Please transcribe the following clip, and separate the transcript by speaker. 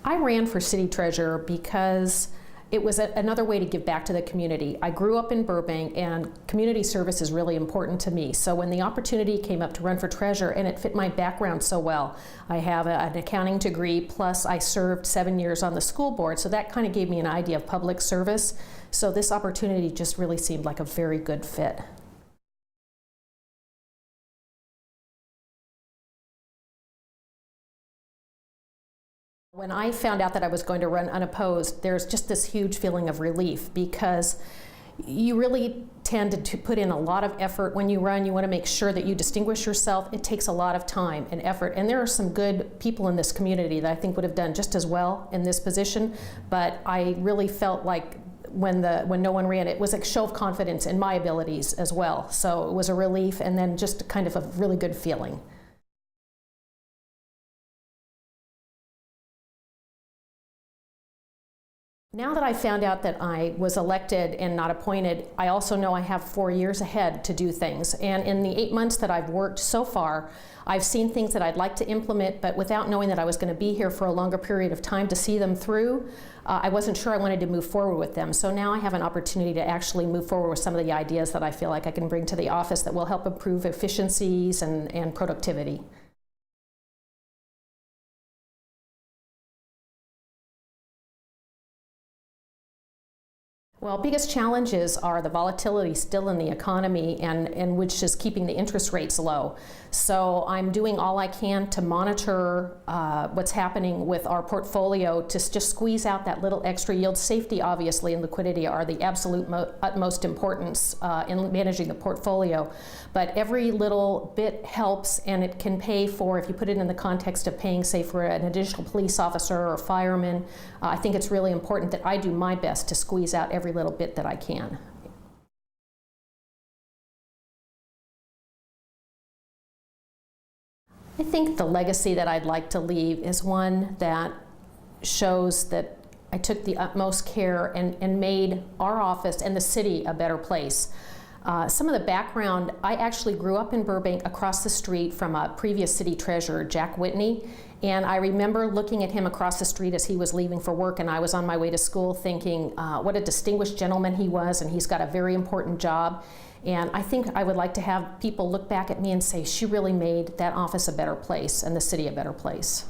Speaker 1: I ran for city treasurer because it was another way to give back to the community. I grew up in Burbank, and community service is really important to me. So when the opportunity came up to run for treasurer, and it fit my background so well, I have an accounting degree, plus I served 7 years on the school board, so that kind of gave me an idea of public service. So this opportunity just really seemed like a very good fit. When I found out that I was going to run unopposed, there's just this huge feeling of relief, because you really tend to put in a lot of effort when you run. You want to make sure that you distinguish yourself. It takes a lot of time and effort, and there are some good people in this community that I think would have done just as well in this position, but I really felt like when no one ran, it was a show of confidence in my abilities as well. So it was a relief, and then just kind of a really good feeling. Now that I found out that I was elected and not appointed, I also know I have 4 years ahead to do things. And in the 8 months that I've worked so far, I've seen things that I'd like to implement, but without knowing that I was going to be here for a longer period of time to see them through, I wasn't sure I wanted to move forward with them. So now I have an opportunity to actually move forward with some of the ideas that I feel like I can bring to the office that will help improve efficiencies and productivity. Well, biggest challenges are the volatility still in the economy, and which is keeping the interest rates low. So I'm doing all I can to monitor what's happening with our portfolio to just squeeze out that little extra yield. Safety, obviously, and liquidity are the absolute utmost importance in managing the portfolio. But every little bit helps, and it can pay for, if you put it in the context of paying, say, for an additional police officer or fireman. I think it's really important that I do my best to squeeze out every little bit that I can. I think the legacy that I'd like to leave is one that shows that I took the utmost care and made our office and the city a better place. Some of the background, I actually grew up in Burbank across the street from a previous city treasurer, Jack Whitney, and I remember looking at him across the street as he was leaving for work, and I was on my way to school thinking what a distinguished gentleman he was, and he's got a very important job. And I think I would like to have people look back at me and say, she really made that office a better place and the city a better place.